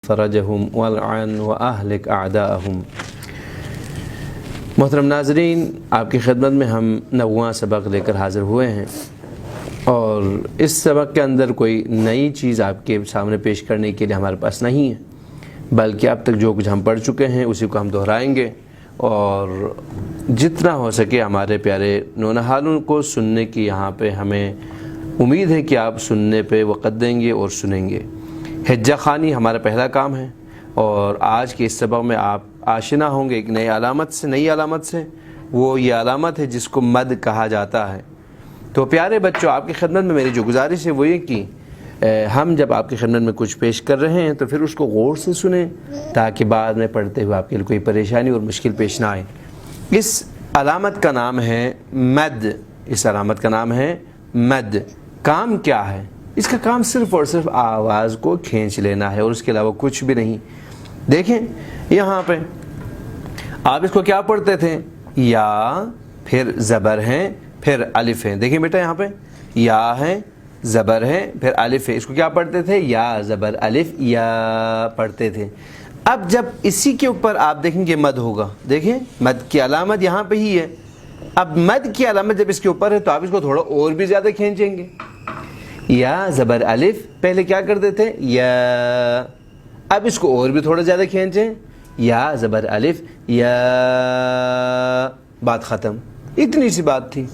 فرجہم والعن واہلک اعداءہم۔ محترم ناظرین، آپ کی خدمت میں ہم 9واں سبق لے کر حاضر ہوئے ہیں، اور اس سبق کے اندر کوئی نئی چیز آپ کے سامنے پیش کرنے کے لیے ہمارے پاس نہیں ہے، بلکہ اب تک جو کچھ ہم پڑھ چکے ہیں اسی کو ہم دہرائیں گے، اور جتنا ہو سکے ہمارے پیارے نونہالوں کو سننے کی یہاں پہ ہمیں امید ہے کہ آپ سننے پہ وقت دیں گے اور سنیں گے۔ حجہ خوانی ہمارا پہلا کام ہے، اور آج کے اس سبق میں آپ آشنا ہوں گے ایک نئی علامت سے، وہ یہ علامت ہے جس کو مد کہا جاتا ہے۔ تو پیارے بچوں، آپ کی خدمت میں میری جو گزارش ہے وہ یہ کہ ہم جب آپ کی خدمت میں کچھ پیش کر رہے ہیں تو پھر اس کو غور سے سنیں، تاکہ بعد میں پڑھتے ہوئے آپ کے لیے کوئی پریشانی اور مشکل پیش نہ آئے۔ اس علامت کا نام ہے مد۔ اس علامت کا نام ہے مد۔ کام کیا ہے؟ اس کا کام صرف اور صرف آواز کو کھینچ لینا ہے، اور اس کے علاوہ کچھ بھی نہیں۔ دیکھیں یہاں پہ آپ اس کو کیا پڑھتے تھے؟ یا، پھر زبر ہیں، پھر الف ہیں۔ دیکھیں بیٹا، یہاں پہ یا ہے، زبر ہے، پھر الف ہے۔ اس کو کیا پڑھتے تھے؟ یا زبر الف، یا پڑھتے تھے۔ اب جب اسی کے اوپر آپ دیکھیں گے مد ہوگا، دیکھیں مد کی علامت یہاں پہ ہی ہے۔ اب مد کی علامت جب اس کے اوپر ہے تو آپ اس کو تھوڑا اور بھی زیادہ کھینچیں گے۔ یا زبر الف، پہلے کیا کرتے تھے؟ یا، اب اس کو اور بھی تھوڑا زیادہ کھینچیں، یا زبر الف، یا، بات ختم۔ اتنی سی بات تھی۔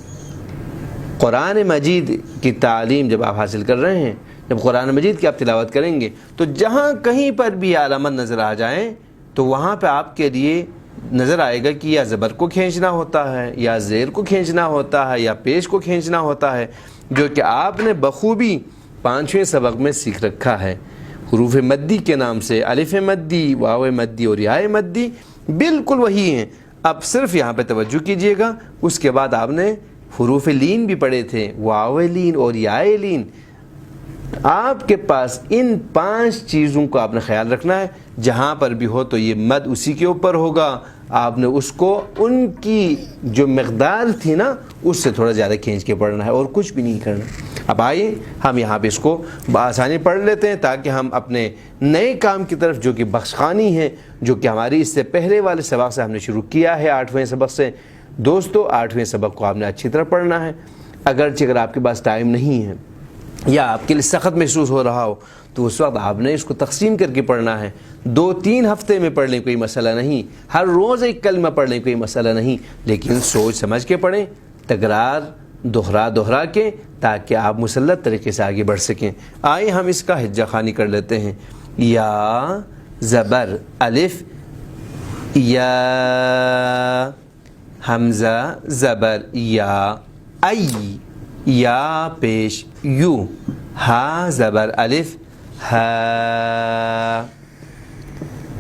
قرآن مجید کی تعلیم جب آپ حاصل کر رہے ہیں، جب قرآن مجید کی آپ تلاوت کریں گے تو جہاں کہیں پر بھی علامت نظر آ جائیں تو وہاں پہ آپ کے لیے نظر آئے گا کہ یا زبر کو کھینچنا ہوتا ہے، یا زیر کو کھینچنا ہوتا ہے، یا پیش کو کھینچنا ہوتا ہے، جو کہ آپ نے بخوبی 5ویں سبق میں سیکھ رکھا ہے۔ حروف مدی کے نام سے الف مدی، واو مدی اور یا مدی بالکل وہی ہیں۔ اب صرف یہاں پہ توجہ کیجئے گا۔ اس کے بعد آپ نے حروف لین بھی پڑھے تھے، واو لین اور یا لین۔ آپ کے پاس ان 5 چیزوں کو آپ نے خیال رکھنا ہے۔ جہاں پر بھی ہو تو یہ مد اسی کے اوپر ہوگا، آپ نے اس کو ان کی جو مقدار تھی نا اس سے تھوڑا زیادہ کھینچ کے پڑھنا ہے، اور کچھ بھی نہیں کرنا۔ اب آئیے ہم یہاں پہ اس کو بآسانی پڑھ لیتے ہیں، تاکہ ہم اپنے نئے کام کی طرف، جو کہ بخش خوانی ہے، جو کہ ہماری اس سے پہلے والے سبق سے ہم نے شروع کیا ہے، 8ویں سبق سے۔ دوستو، 8ویں سبق کو آپ نے اچھی طرح پڑھنا ہے۔ اگرچہ اگر آپ کے پاس ٹائم نہیں ہے یا آپ کے لیے سخت محسوس ہو رہا ہو تو اس وقت آپ نے اس کو تقسیم کر کے پڑھنا ہے۔ 2-3 ہفتے میں پڑھ لیں کوئی مسئلہ نہیں، ہر روز ایک کلمہ پڑھ لیں کوئی مسئلہ نہیں، لیکن سوچ سمجھ کے پڑھیں، تکرار دہرا کے، تاکہ آپ مسلط طریقے سے آگے بڑھ سکیں۔ آئے ہم اس کا حجہ خوانی کر لیتے ہیں۔ یا زبر الف، یا، حمزہ زبر یا، ای، یا پیش یو، ہا زبر الف، ہا۔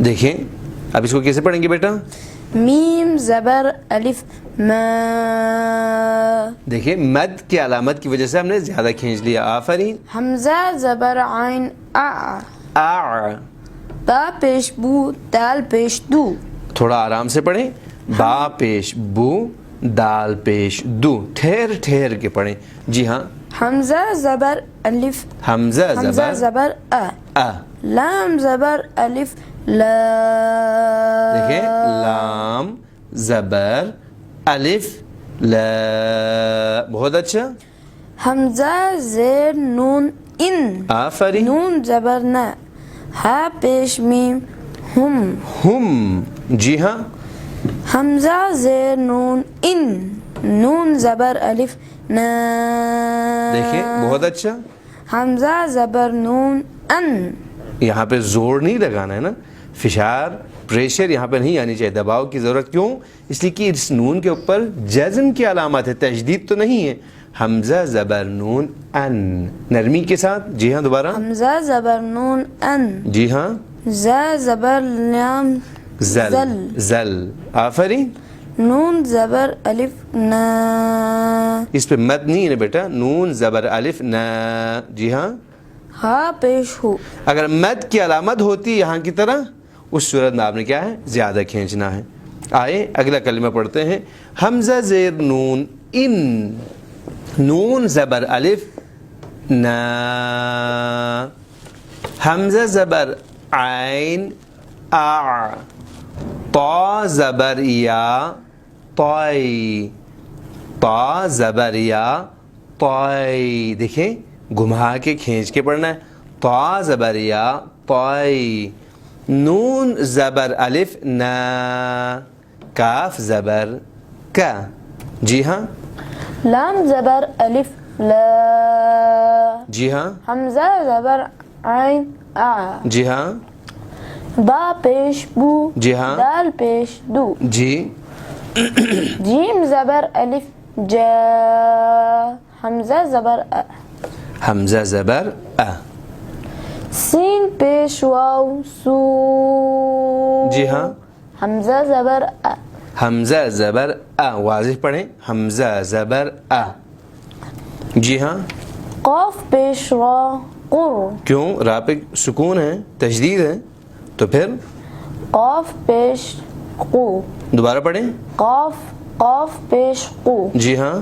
دیکھیں اب اس کو کیسے پڑھیں گے بیٹا؟ میم زبر الف، ما۔ دیکھیں مد کی علامت کی وجہ سے ہم نے زیادہ کھینچ لیا۔ آفرین۔ حمزہ زبر عین، آ۔ آ، با پیش بو، دال پیش دو۔ تھوڑا آرام سے پڑھیں۔ با پیش بو، دال پیش دو، ٹھہر کے پڑھیں۔ جی ہاں۔ حمزہ زبر الف، حمزہ زبر آ۔ آ۔ لام زبر الف، لا۔ دیکھیں لام زبر الف، لا۔ بہت اچھا۔ حمزہ زیر نون، ان۔ آفرین۔ نون زبر نا، ہا پیش میم، ہم۔ ہم، جی ہاں۔ حمزہ زیر نون، ان۔ نون زبر الف، نا۔ دیکھیں بہت اچھا۔ حمزہ زبر نون، ان۔ یہاں پہ زور نہیں لگانا ہے نا، فشار، پریشر یہاں پہ نہیں آنی چاہیے، دباؤ کی ضرورت۔ کیوں؟ اس لیے کہ اس نون کے اوپر جزم کی علامت ہے، تشدید تو نہیں ہے۔ حمزہ زبر نون، ان، نرمی کے ساتھ۔ جی ہاں، دوبارہ۔ حمزہ زبر نون، ان۔ جی ہاں۔ زا زبر لام، زل، زل۔ آفرین۔ نون زبر الف، نا۔ اس پہ مد نہیں ہے نا بیٹا، نون زبر الف، نا۔ جی ہاں۔ ہا پیش ہو۔ اگر مد کی علامت ہوتی یہاں کی طرح، اس صورت میں آپ نے کیا ہے؟ زیادہ کھینچنا ہے۔ آئے اگلا کلمہ پڑھتے ہیں۔ حمزہ زیر نون، ان۔ نون زبر الف، نا۔ حمزہ زبر عین آ. طا زبر یا طائی. طا زبر یا طائی. دیکھیں گھما کے کھینچ کے پڑھنا ہے. طا زبر یا طائی. نون زبر الف نا. کاف زبر کا. جی ہاں. لام زبر الف لا. جی ہاں. حمزہ زبر عین آ. جی ہاں. با پیش بو. جی ہاں. دال پیش دو. جی. جیم زبر الف جا. حمزہ زبر ا. حمزہ زبر ا. سین پیش واو سو. جی ہاں. حمزہ زبر ا. حمزہ زبر ا. واضح پڑھیں. حمزہ زبر ا. جی ہاں. قاف پیش را قر. کیوں؟ را پہ سکون ہے، تشدید ہے، تو پھر قاف پیش قو. دوبارہ پڑھیں. قاف پیش قو. جی ہاں.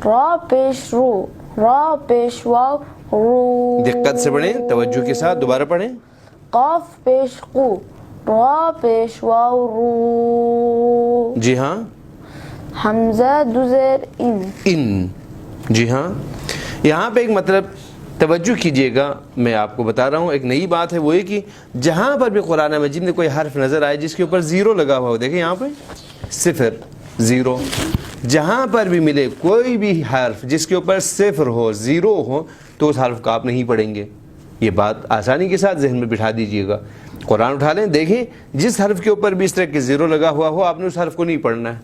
را پیش رو. را پیش واو رو. دقت سے پڑھیں، توجہ کے ساتھ. دوبارہ پڑھیں. قاف پیش قو. را پیش واو رو. جی ہاں. حمزہ دو زیر ان. ان. جی ہاں. یہاں پہ ایک مطلب توجہ کیجئے گا، میں آپ کو بتا رہا ہوں ایک نئی بات ہے، وہ یہ کہ جہاں پر بھی قرآن مجید میں کوئی حرف نظر آئے جس کے اوپر زیرو لگا ہوا ہو، دیکھیں یہاں پہ صفر زیرو، جہاں پر بھی ملے کوئی بھی حرف جس کے اوپر صفر ہو، زیرو ہو، تو اس حرف کا آپ نہیں پڑھیں گے. یہ بات آسانی کے ساتھ ذہن میں بٹھا دیجئے گا. قرآن اٹھا لیں، دیکھیں جس حرف کے اوپر بھی اس طرح کے زیرو لگا ہوا ہو، آپ نے اس حرف کو نہیں پڑھنا ہے.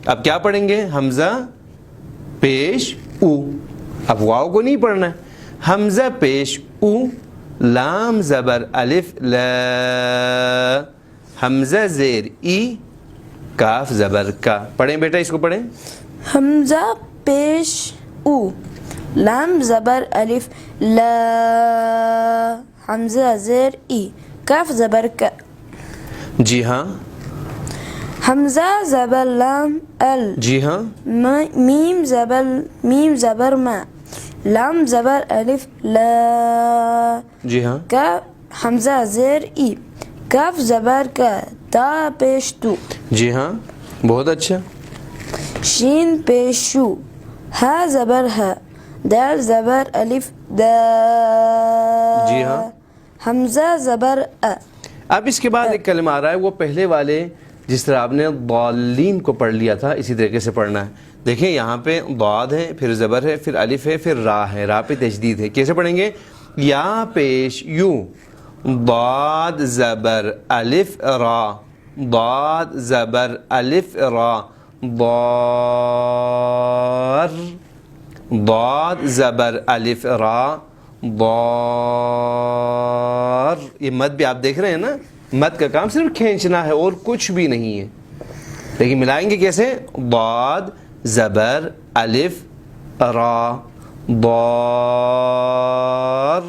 اب کیا پڑھیں گے؟ حمزہ پیش او. اب واو کو نہیں پڑھنا ہے. حمزہ پیش او. لام زبر الف لا. حمزہ زیر ای. کاف زبر کا. پڑھیں بیٹا، اس کو پڑھیں. حمزہ پیش او. لام زبر الف لا. حمزہ زیر ای. کاف زبر کا. جی ہاں. حمزہ زبر لام ال. جی ہاں. میم زبر ما. لام زبر الف لا. جی ہاں. حمزہ زیر ای. کاف زبر کا. تا پیش تو. جی ہاں. بہت اچھا. شین پیش شو. ہا زبر ہا. دال زبر الف دا. جی ہاں. حمزہ زبر ا. اب اس کے بعد ایک کلمہ آ رہا ہے، وہ پہلے والے جس طرح آپ نے ضالین کو پڑھ لیا تھا اسی طریقے سے پڑھنا ہے. دیکھیں یہاں پہ ضاد ہے، پھر زبر ہے، پھر الف ہے، پھر را ہے. را پہ تشدید ہے. کیسے پڑھیں گے؟ یا پیش یو. ضاد زبر الف را. ضاد زبر الف را. ضار. ضاد زبر الف را. ضار. یہ مد بھی آپ دیکھ رہے ہیں نا، مد کا کام صرف کھینچنا ہے اور کچھ بھی نہیں ہے. لیکن ملائیں گے کیسے؟ ضاد زبر الف را. ضار.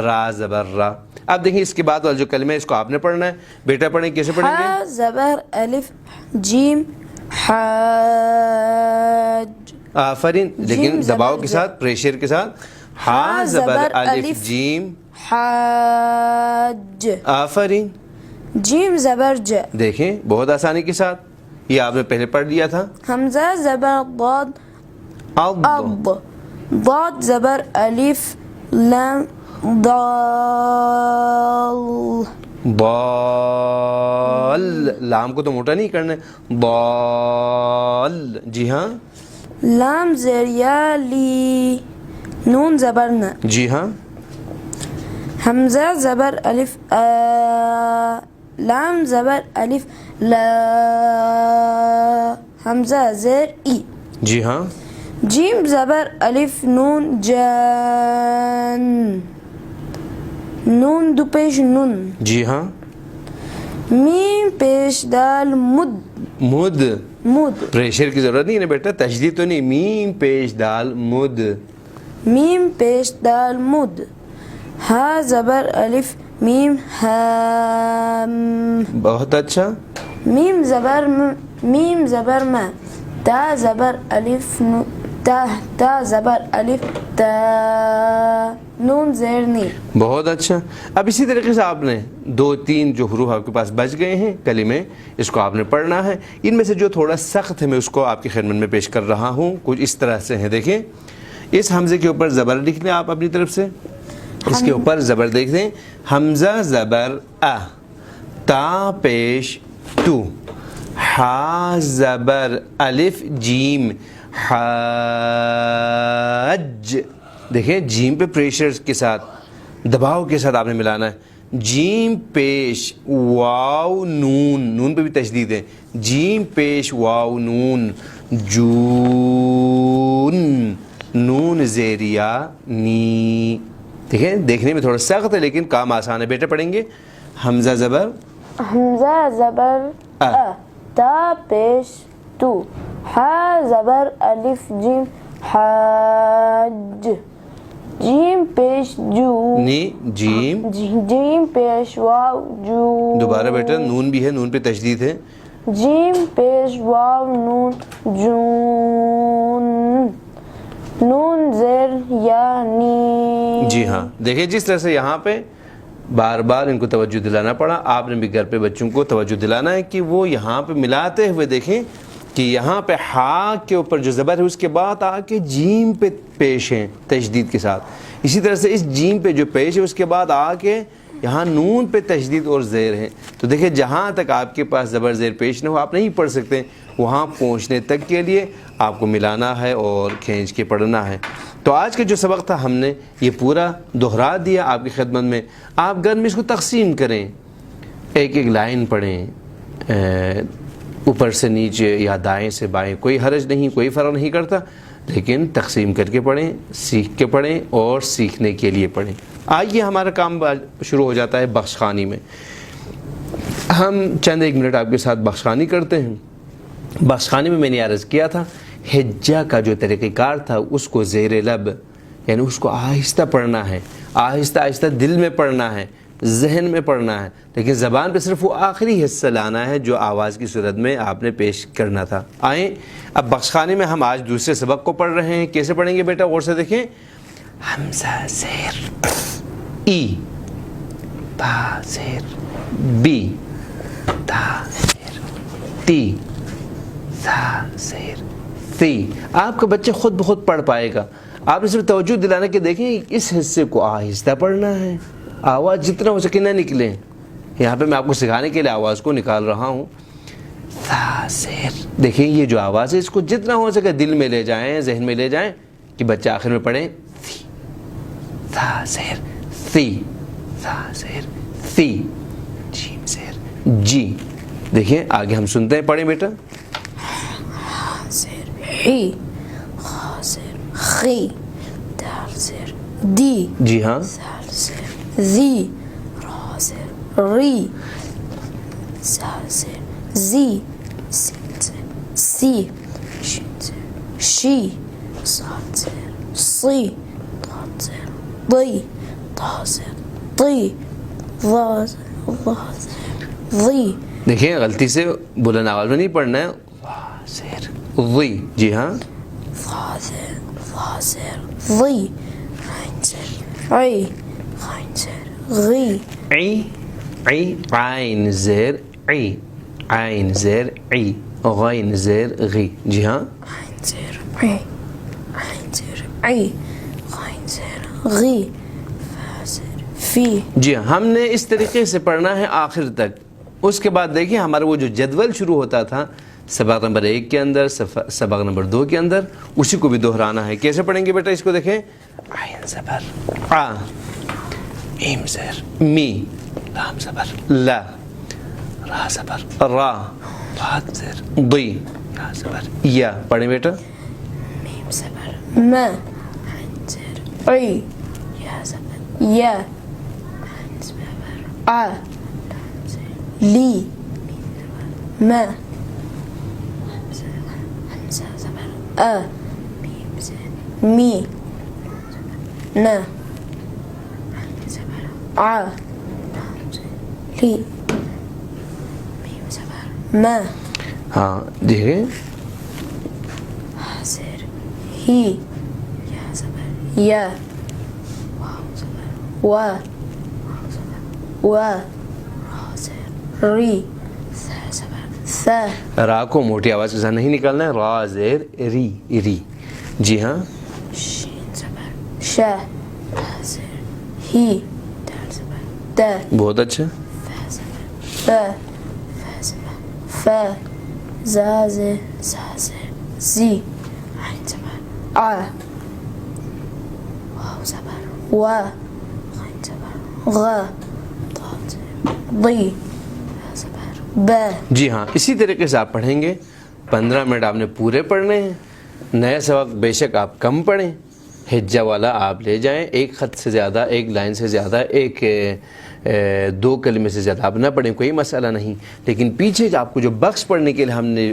را زبر را. اب دیکھیں اس کے بعد والا جو کلمہ ہے اس کو آپ نے پڑھنا ہے. بیٹا پڑھیں. کیسے پڑھیں گے؟ ہا زبر الف جیم حاج. آفرین. لیکن دباؤ کے ساتھ، پریشر کے ساتھ. ہا زبر الف جیم حاج. آفرین. جیم زبر ج. دیکھیں بہت آسانی کے ساتھ، یہ آپ نے پہلے پڑھ لیا تھا. حمزہ زبر ضاد اب. اب. ضاد زبر الف لام ضال. ضال. لام کو تو موٹا نہیں کرنا ہے. ضال. جی ہاں. لام زیر یا لی. نون زبر ن. جی ہاں. حمزہ زبر الف آ. لام زبر الف لا. حمزہ زیر ای. جی ہاں. جیم زبر الف نون جان. نون دو پیش نون. جی ہاں. میم پیش دال مد. مد. مد. پریشر کی ضرورت نہیں ہے بیٹا، تشدید تو نہیں. میم پیش دال مد. میم پیش دال مد. ہا زبر الف میم ہام. بہت اچھا. میم زبر ما. تا زبر الف تا زبر الف تا. نون زیر نی. بہت اچھا. اب اسی طریقے سے آپ نے 2-3 جو حروف آپ کے پاس بچ گئے ہیں کلمے، اس کو آپ نے پڑھنا ہے. ان میں سے جو تھوڑا سخت ہے میں اس کو آپ کی خدمت میں پیش کر رہا ہوں. کچھ اس طرح سے ہیں. دیکھیں اس حمزے کے اوپر زبر لکھ لیں آپ اپنی طرف سے. اس کے اوپر زبر دیکھ لیں. حمزہ زبر ا، تا پیش تو، حا زبر الف جیم حاج. دیکھیں جیم پہ پریشر کے ساتھ، دباؤ کے ساتھ آپ نے ملانا ہے. جیم پیش واو نون، نون پہ بھی تشدید ہے. جیم پیش واو نون جون، نون زیریا نی. دیکھیں دیکھنے میں تھوڑا سخت ہے لیکن کام آسان ہے. بیٹے پڑھیں گے حمزہ زبر حمزہ زبر ا، تا پیش تو، حا زبر الف جیم حاج. جیم پیش جو نی، جیم. جیم پیش واو جو. دوبارہ بیٹا نون بھی ہے، نون پہ تشدید ہے. جیم پیش واو نون جون، نون زیر یا نی. جی ہاں. دیکھیں جس طرح سے یہاں پہ بار بار ان کو توجہ دلانا پڑا، آپ نے بھی گھر پہ بچوں کو توجہ دلانا ہے کہ وہ یہاں پہ ملاتے ہوئے دیکھیں کہ یہاں پہ ہا کے اوپر جو زبر ہے اس کے بعد آ کے جیم پہ پیش ہیں تشدید کے ساتھ. اسی طرح سے اس جیم پہ جو پیش ہے اس کے بعد آ کے یہاں نون پہ تشدید اور زیر ہے. تو دیکھیں جہاں تک آپ کے پاس زبر زیر پیش نہ ہو آپ نہیں پڑھ سکتے، وہاں پہنچنے تک کے لیے آپ کو ملانا ہے اور کھینچ کے پڑھنا ہے. تو آج کا جو سبق تھا ہم نے یہ پورا دہرا دیا آپ کی خدمت میں. آپ گھر میں اس کو تقسیم کریں، ایک ایک لائن پڑھیں، اوپر سے نیچے یا دائیں سے بائیں، کوئی حرج نہیں، کوئی فرق نہیں کرتا، لیکن تقسیم کر کے پڑھیں، سیکھ کے پڑھیں اور سیکھنے کے لیے پڑھیں. آئیے ہمارا کام شروع ہو جاتا ہے بخش خوانی میں. ہم چند ایک منٹ آپ کے ساتھ بخش خوانی کرتے ہیں. بخش خوانی میں نے عرض کیا تھا ہجہ کا جو طریقہ کار تھا اس کو زیر لب، یعنی اس کو آہستہ پڑھنا ہے، آہستہ آہستہ دل میں پڑھنا ہے، ذہن میں پڑھنا ہے، لیکن زبان پہ صرف وہ آخری حصہ لانا ہے جو آواز کی صورت میں آپ نے پیش کرنا تھا. آئیں اب بخش خوانی میں ہم آج دوسرے سبق کو پڑھ رہے ہیں. کیسے پڑھیں گے بیٹا؟ غور سے دیکھیں. حمزہ زیر ای، با زیر بی، تا زیر تی، ثا زیر ثی. آپ کا بچہ خود بخود پڑھ پائے گا. آپ نے صرف توجہ دلانا کہ دیکھیں اس حصے کو آہستہ پڑھنا ہے، آواز جتنا ہو سکے نہ نکلے. یہاں پہ میں آپ کو سکھانے کے لیے آواز کو نکال رہا ہوں. ثا زیر، دیکھیں یہ جو آواز ہے اس کو جتنا ہو سکے دل میں لے جائیں، ذہن میں لے جائیں کہ بچہ آخر میں پڑھیں ثی. ثا زیر ثی، ثا زیر ثی، جیم زیر جی. دیکھیں آگے ہم سنتے ہیں. پڑھیں بیٹا. حی، خا زیر خی، دال زیر دی. جی ہاں. زال زیر زی، را زیر ری، زا زیر زی، سین زیر سی، شین زیر شی، صاد زیر صی، ضاد زیر ضی، طا زیر طی، ظا زیر ضی. دیکھیں غلطی سے بلند آواز میں نہیں پڑھنا ہے. ظا زیر ضی. جی ہاں. ظا زیر ضی، عین زیر عی، غین زیر غی. عی، عی، عین زیر عی، عین زیر عی، غین زیر غی. جی ہاں. عین زیر عی، عین زیر عی، غین زیر غی، فا زیر فی. جی ہاں. ہم نے اس طریقے سے پڑھنا ہے آخر تک. اس کے بعد دیکھیں ہمارا وہ جو جدول شروع ہوتا تھا سبق نمبر 1 کے اندر، سبق نمبر 2 کے اندر، اسی کو بھی دہرانا ہے. کیسے پڑھیں گے بیٹا؟ اس کو دیکھیں. عین زبر آ، ایم زیر می، لام زبر لا، را زبر را، ضاد زیر ضی، یا زبر یا. پڑھیں بیٹا. میم زبر ما، عین زیر عی، یا زبر یا، عین زبر ع، لام زیر لی، ما، حمزہ زبر ا، میم زیر می، نا، عین زبر ع، لام زیر لی، میم زبر ما. ہاں دیکھیں. حا زیر ہی، یا زبر یا، واو و ری ث را کو موٹی آواز کے ساتھ نہیں نکالنا ہے. را زیر ری ری. جی ہاں. شین زبر ش ح زیر ہی دال زبر د بہت اچھا. ف زبر ف ف زبر ف ز زیر ز زیر زی عین زبر ع واو زبر و غین زبر غ ضاد زبر ضی زبر ب. جی ہاں اسی طریقے سے آپ پڑھیں گے. 15 منٹ آپ نے پورے پڑھنے ہیں. نیا سبق بے شک آپ کم پڑھیں, ہجہ والا آپ لے جائیں. ایک خط سے زیادہ, ایک لائن سے زیادہ, ایک 2 کلمے سے زیادہ آپ نہ پڑھیں, کوئی مسئلہ نہیں. لیکن پیچھے آپ کو جو بخش پڑھنے کے لیے ہم نے